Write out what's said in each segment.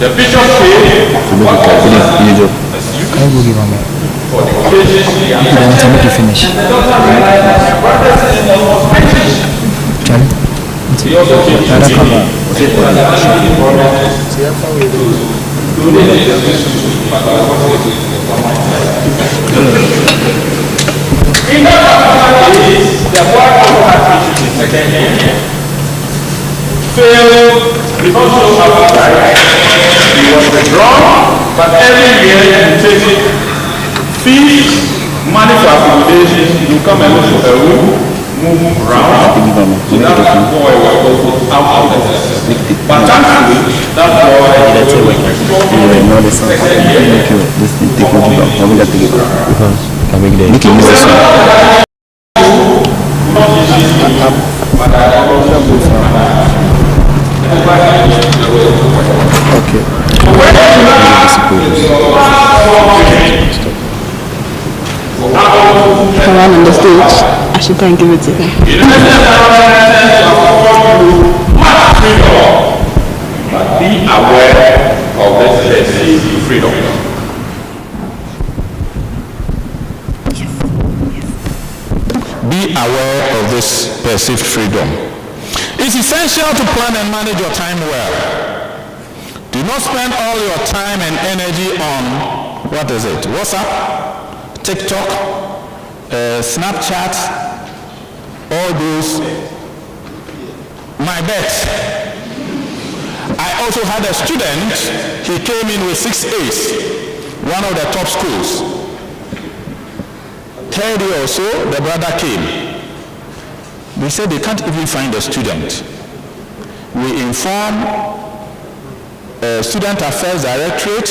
The bishop said, what for the occasions to finish. he also came to in that particular case, the boy also had issues in second year. Failed because of outside. He was withdrawn, but every year he takes fees, money for accommodation, you come and look for a room, move around. So that boy was also out of the system. But thankfully, that boy was second year. Okay. Come on the stage. I should thank you, Tika. But be aware of this freedom. Be aware of this perceived freedom. It's essential to plan and manage your time well. Do not spend all your time and energy on, what is it, WhatsApp, TikTok, Snapchat, all those. My bet. I also had a student, he came in with 6 A's, one of the top schools. Third year or so, the brother came. They said they can't even find a student. We inform Student Affairs Directorate.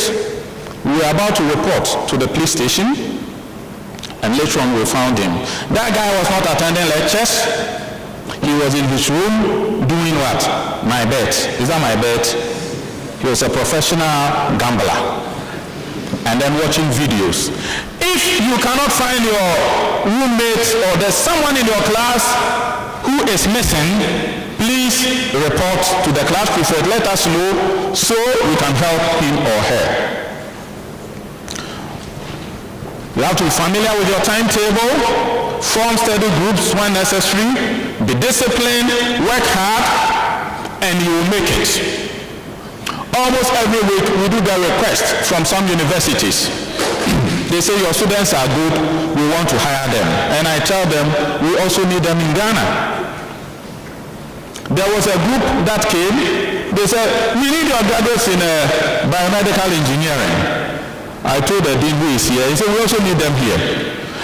We are about to report to the police station, and later on we found him. That guy was not attending lectures. He was in his room doing what? My bet. Is that my bet? He was a professional gambler. And then watching videos. If you cannot find your roommate or there's someone in your class who is missing, please report to the class prefect. Let us know so we can help him or her. You have to be familiar with your timetable, form study groups when necessary, be disciplined, work hard, and you will make it. Almost every week we do the request from some universities. They say your students are good, we want to hire them. And I tell them we also need them in Ghana. There was a group that came, they said, we need your graduates in biomedical engineering. I told the dean who is here, he said we also need them here.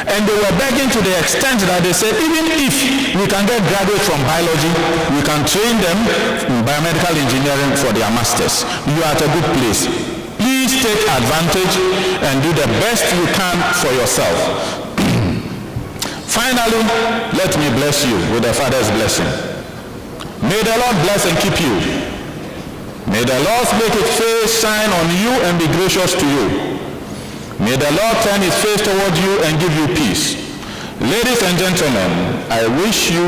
And they were begging to the extent that they said even if we can get graduates from biology, we can train them in biomedical engineering for their masters. You are at a good place. Please take advantage and do the best you can for yourself. Finally, let me bless you with the Father's blessing. May the Lord bless and keep you. May the Lord make his face shine on you and be gracious to you. May the Lord turn his face toward you and give you peace. Ladies and gentlemen, I wish you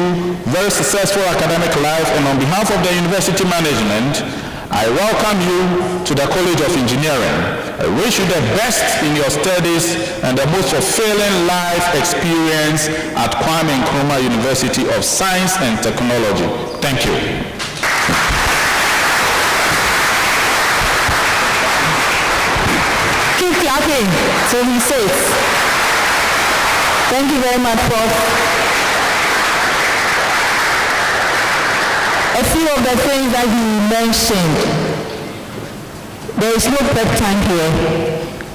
very successful academic life, and on behalf of the university management, I welcome you to the College of Engineering. I wish you the best in your studies and the most fulfilling life experience at Kwame Nkrumah University of Science and Technology. Thank you. Keep clapping till he says. Thank you very much, Prof. A few of the things that he mentioned. There is no prep time here,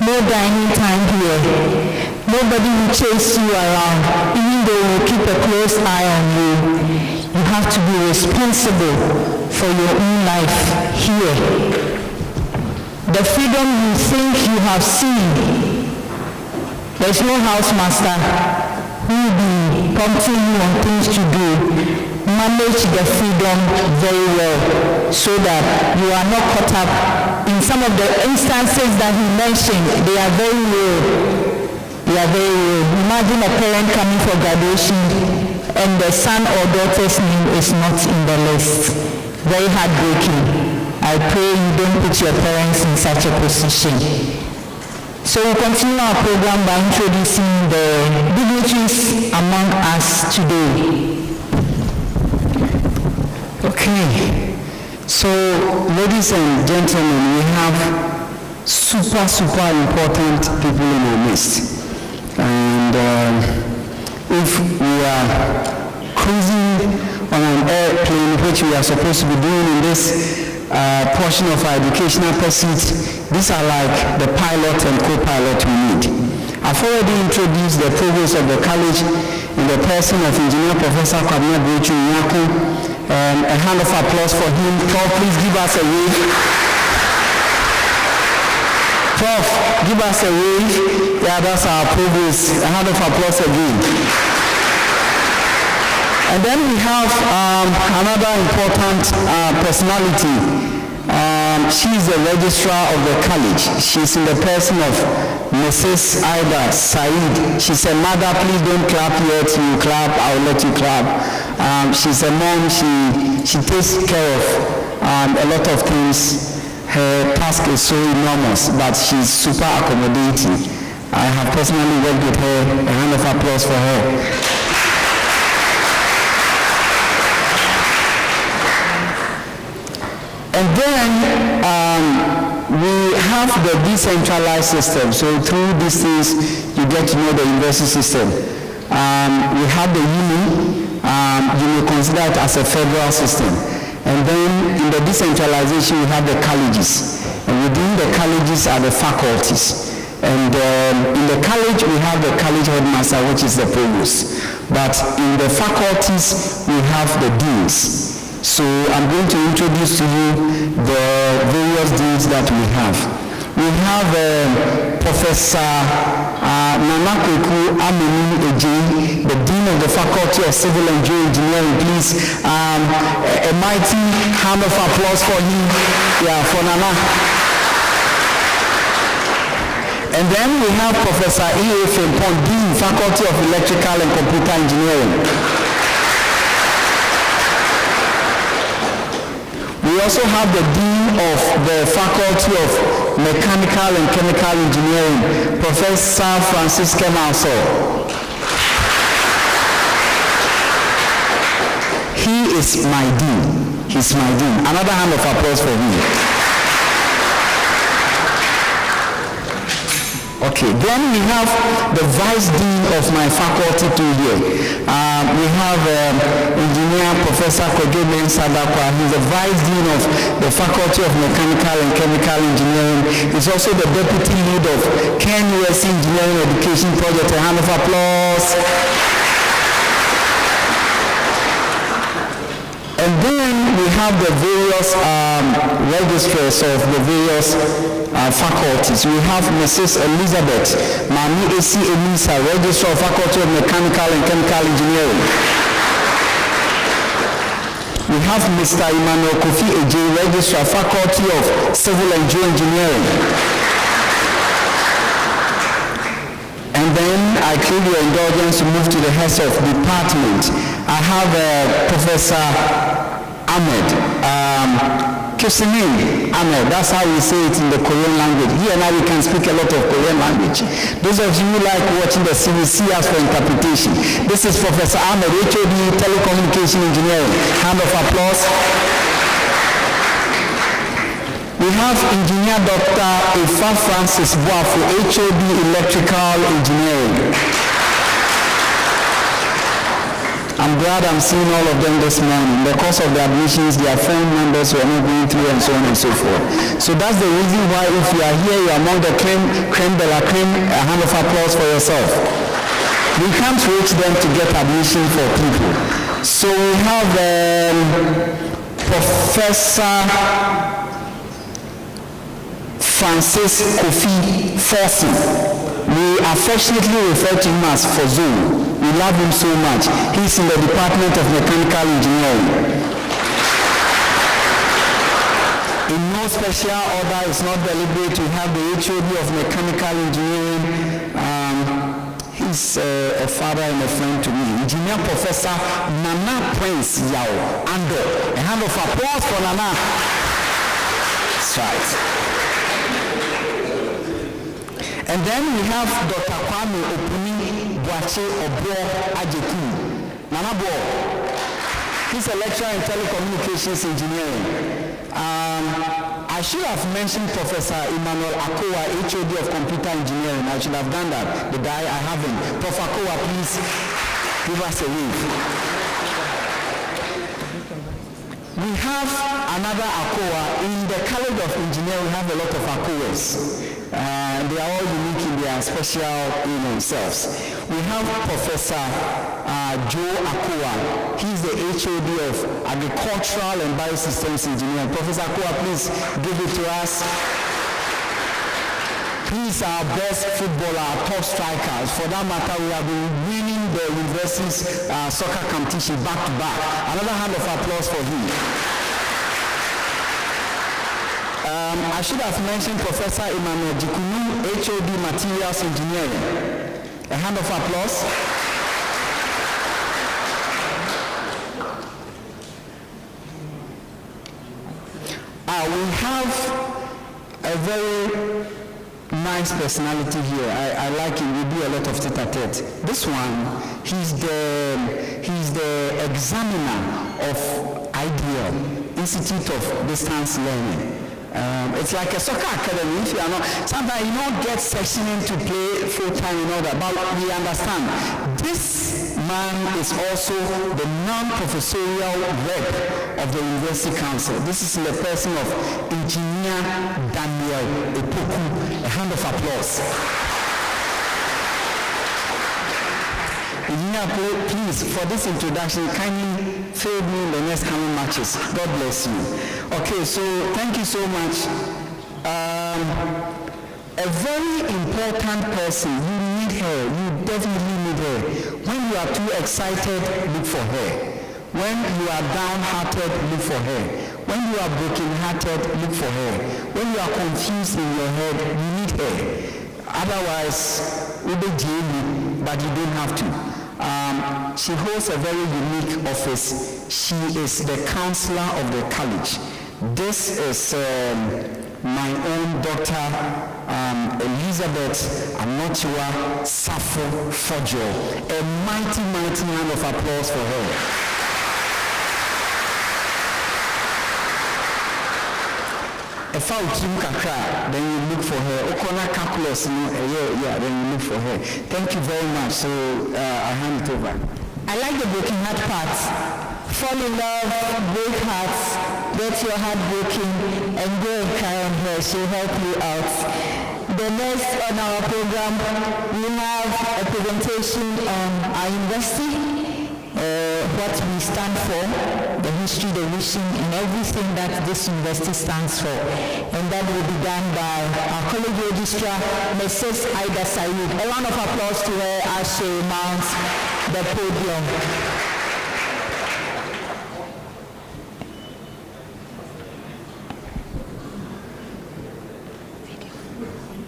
no dining time here. Nobody will chase you around, even though we keep a close eye on you. You have to be responsible for your own life here. The freedom you think you have seen, there's no house master who will be prompting you on things to do. Manage the freedom very well so that you are not caught up in some of the instances that he mentioned. They are very real. They are very real. Imagine a parent coming for graduation and the son or daughter's name is not in the list. Very heartbreaking. I I pray you don't put your parents in such a position. So we continue our program by introducing the dignitaries among us today. Okay, so ladies and gentlemen, we have super important people in our midst. And if we are cruising on an airplane, which we are supposed to be doing in this portion of our educational pursuit, these are like the pilot and co-pilot we need. I've already introduced the provost of the college in the person of Engineer Professor Kwabena Boichu Nyako. A hand of applause for him. Prof, please give us a wave. Prof, give us a wave. Yeah, that's our provost. A hand of applause again. And then we have another important personality. She's the registrar of the college. She's in the person of Mrs. Aida Said. She's a mother. Please don't clap yet. You clap, I'll let you clap. She's a mom. She takes care of a lot of things. Her task is so enormous, but she's super accommodating. I have personally worked with her. A round of applause for her. And then we have the decentralized system. So through these things, you get to know the university system. We have the uni. You may consider it as a federal system. And then in the decentralization, we have the colleges. And within the colleges are the faculties. And in the college, we have the college headmaster, which is the provost. But in the faculties, we have the deans. So I'm going to introduce to you the various deans that we have. We have Professor Nana Kweku Aminu Eji, the Dean of the Faculty of Civil and Geoengineering. Please, a mighty hand of applause for him. Yeah, for Nana. And then we have Professor E.A. Fempon, Dean, Faculty of Electrical and Computer Engineering. We also have the Dean of the Faculty of Mechanical and Chemical Engineering, Professor Francis Kemalso. He is my Dean. He's my Dean. Another hand of applause for him. Okay, then we have the Vice Dean of my faculty too here. We have Engineer Professor Kojoben Sadakwa. He's the Vice Dean of the Faculty of Mechanical and Chemical Engineering. He's also the Deputy Lead of KNUSC Engineering Education Project. A hand of applause. And then we have the various registrars of the various faculties. We have Mrs. Elizabeth Mami A.C. Elisa, Registrar of Faculty of Mechanical and Chemical Engineering. We have Mr. Emmanuel Kofi Eje, Registrar, Faculty of Civil and Geoengineering. And then I crave your indulgence to move to the heads of department. I have Professor Ahmed. Kisinin Ahmed, that's how we say it in the Korean language. Here now we can speak a lot of Korean language. Those of you who like watching the series, see us for interpretation. This is Professor Ahmed, HOD, Telecommunication Engineering. Hand of applause. We have Engineer Dr. Ifa Francis Boafu, HOD, Electrical Engineering. I'm glad I'm seeing all of them this morning. Because of the admissions, their phone numbers were not going through and so on and so forth. So that's the reason why if you are here, you are among the creme de la creme, a hand of applause for yourself. We can't reach them to get admission for people. So we have Professor Francis Kofi Forson. We affectionately refer to him as Fozo. We love him so much. He's in the Department of Mechanical Engineering. In no special order, it's not deliberate. We have the HOD of Mechanical Engineering. He's a father and a friend to me. Engineer Professor Nana Prince Yao Ando. A hand of applause for Nana. That's right. And then we have Dr. Kwame Opuni Boache Obo Ajeku. Nana Bo. He's a lecturer in telecommunications engineering. I should have mentioned Professor Emmanuel Akowa, HOD of Computer Engineering. I should have done that. The guy I haven't. Prof. Akowa, please give us a wave. We have another Akowa. In the College of Engineering, we have a lot of Akowas. They are all unique in their special, selves. We have Professor Joe Akowa. He's the HOD of Agricultural and Biosystems Engineering. Professor Akowa, please give it to us. He's our best footballer, our top striker. For that matter, we have been winning the university's soccer competition back to back. Another hand of applause for him. I should have mentioned Professor Emmanuel Jikunu, HOD Materials Engineering. A hand of applause. We have a very nice personality here. I like him. We do a lot of tete-a-tete. This one, he's the examiner of IDL, Institute of Distance Learning. It's like a soccer academy. If you are not, sometimes you don't get sectioning to play full time and all that, but we understand. This man is also the non-professorial rep of the University Council. This is the person of Engineer Daniel Epoku. A hand of applause. Engineer, please, for this introduction, kindly fill me in the next coming matches. God bless you. Okay, so thank you so much. A very important person, you need her, you definitely need her. When you are too excited, look for her. When you are downhearted, look for her. When you are broken-hearted, look for her. When you are confused in your head, you need her. Otherwise, we will jail you, but you don't have to. She holds a very unique office. She is the counselor of the college. This is my own daughter, Elizabeth Anochiwa Safo Fojo. A mighty, mighty hand of applause for her. If I would kakra, then you look for her. Okona calculus, then you look for her. Thank you very much. So I hand it over. I like the broken heart part. Fall in love, break hearts, get your heart broken, and go and cry on her. She'll help you out. The next on our program, we have a presentation on our university, what we stand for, the history, the vision, and everything that this university stands for. And that will be done by our college registrar, Mrs. Ida Saeed. A round of applause to her as she mounts the podium.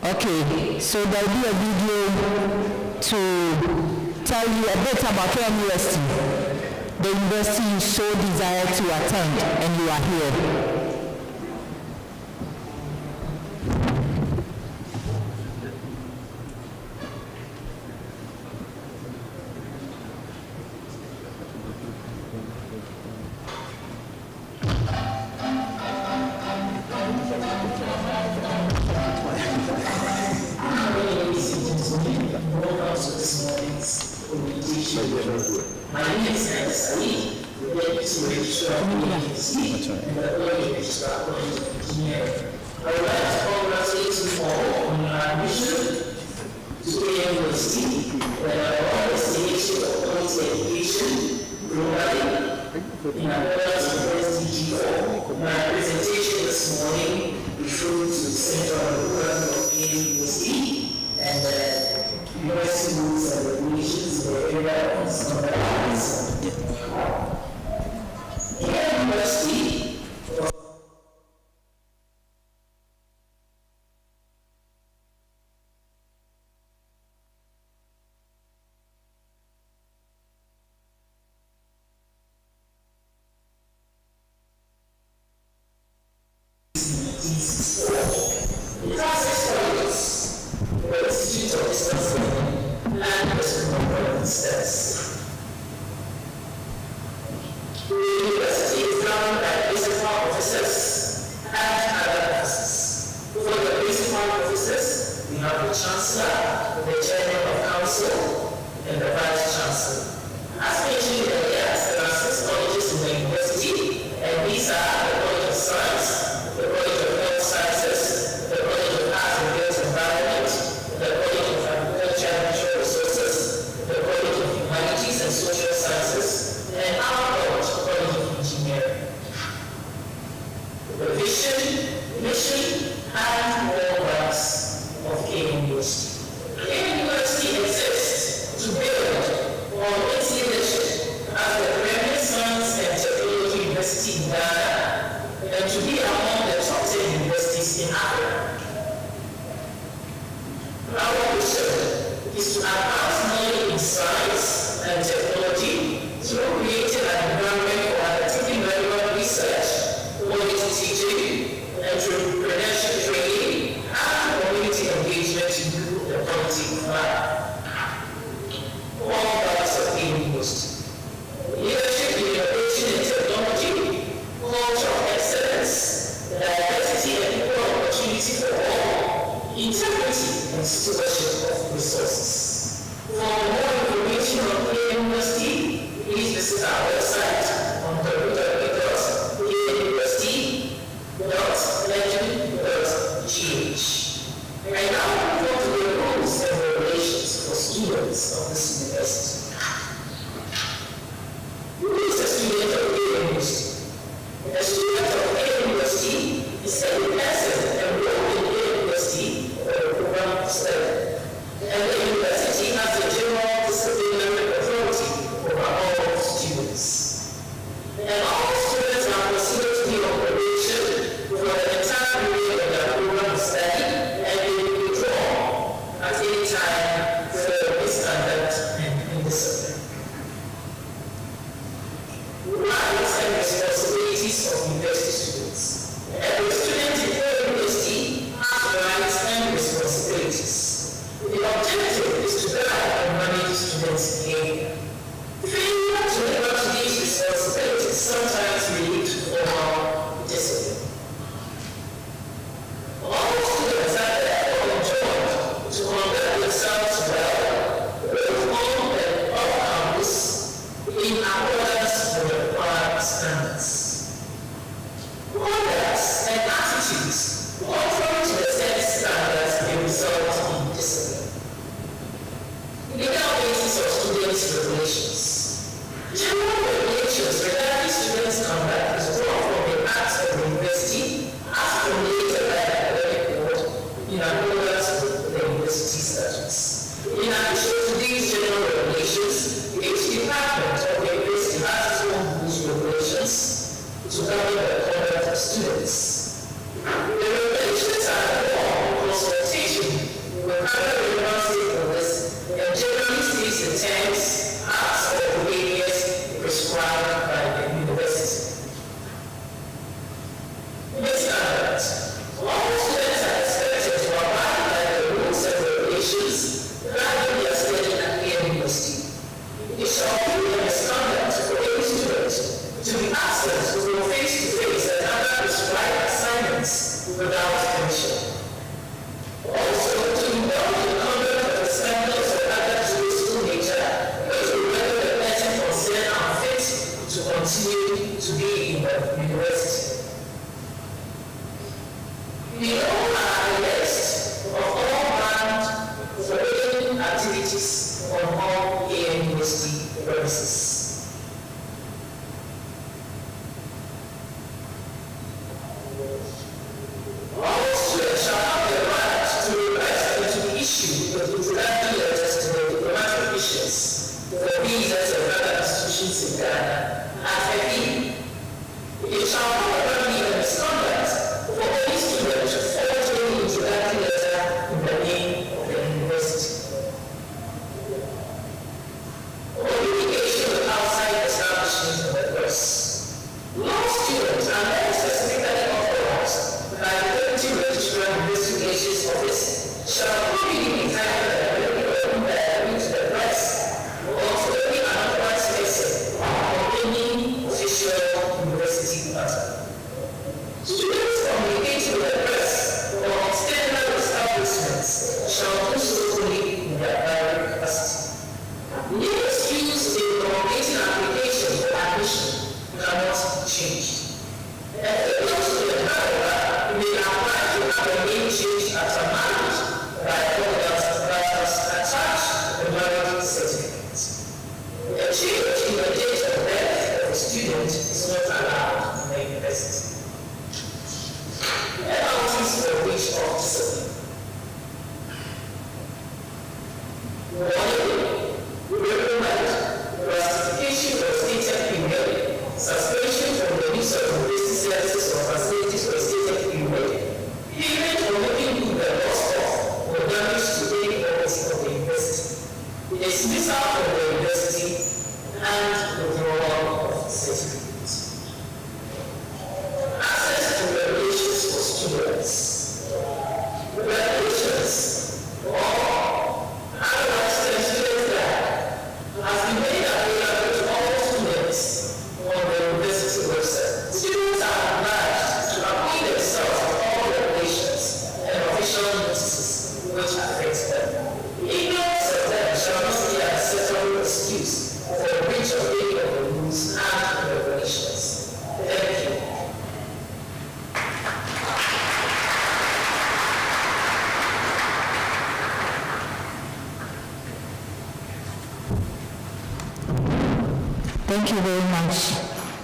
Okay, so there will be a video to tell you a bit about university. The university you so desire to attend, and you are here. My name is Saeed, the Deputy Registrar of the University and the Early Registrar of Engineering. I would like to congratulate you all on your admission to the university, where I will destination of quality education globally in accordance with SDG4. My presentation this morning refers to the Center of the Program of the University and university rules and regulations in the area of standardization. The university and personal preferences. The university is governed by principal officers and other officers. For the principal officers, we have the Chancellor, the Chairman of Council, and the Vice Chancellor. As mentioned earlier, there are 6 colleges in the university, and these are the College of Science, the College of Health Sciences, the College of Arts and Built Environment, the College of Agriculture and Natural Resources, the College of Humanities and Social Sciences, and our College of Engineering. The vision, mission, and hallmarks of K University. K University exists to build on its leadership as the premier science and technology university in Ghana and to be among the top 10 universities in Africa. Our mission is to advance knowledge in science and technology through creating an environment for undertaking relevant research, quality teaching, entrepreneurship training, and community engagement to improve the quality of life. All parts of the university. Leadership in innovation and technology, culture of excellence, diversity and equal opportunity for all, integrity and stewardship of resources. For more information on K University, please visit our website on www.kuniversity.legend.gh. I now move on to the rules and regulations for students of this university. Who is a student of K University? A student of K University is any person enrolled in K University for a program of study, and the university has the general disciplinary authority over all students. And all students are considered to be on probation for the entire period of their program of study, and they will withdraw at any time for misconduct and indiscipline. Rights and responsibilities of university students. Every student in K University has rights and responsibilities. The objective is to guide and manage students' behavior. Failure to live up to these responsibilities sometimes lead to formal discipline. All students are therefore enjoined to conduct themselves well, both on and off campus, in accordance with the required standards. Conduct and attitudes contrary to the set standards may result in discipline. Legal basis of students' regulations. General regulations regarding students' conduct is drawn from the Acts of the University as formulated by the Academic Board in accordance with the University Statutes. In addition to these general regulations, each department of the university has its own rules and regulations to govern the conduct of students. The regulations are formed in consultation with other relevant stakeholders and generally states the terms, acts, or behaviors prescribed by the university. Misconduct. All students are expected to abide by the rules and regulations regarding their study at the university. It shall be a misconduct for any student to be absent or face-to-face and other prescribed assignments dismissal from the university, and withdrawal of certificates. Access to regulations for students. Regulations or otherwise students guide has been made available to all students on the university website. Students are obliged to acquaint themselves with all regulations and official notices which affect them. Ignorance of them shall not be an acceptable excuse for the breach of any of the rules and regulations. Thank you. Thank you very much,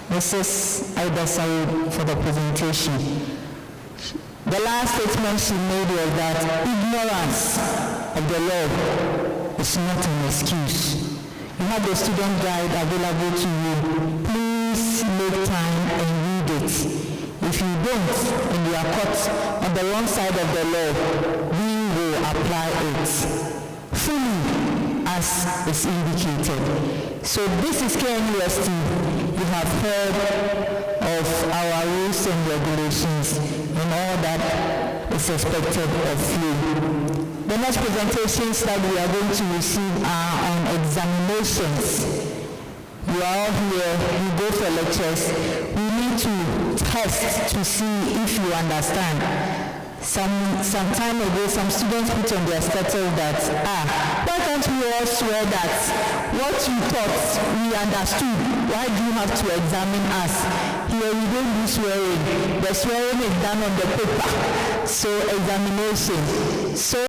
Mrs. Aida Said, for the presentation. The last statement she made was that ignorance of the law is not an excuse. You have the student guide available to you. Please make time and read it. If you don't and you are caught on the wrong side of the law, we will apply it fully as is indicated. So this is KNUST. You have heard of our rules and regulations and all that is expected of you. The next presentations that we are going to receive are on examinations. You are all here, you go for lectures. We need to test to see if you understand. Some time ago, some students put on their status that, why can't we all swear that what you thought we understood? Why do you have to examine us? Here we don't do swearing. The swearing is done on the paper. So examination. So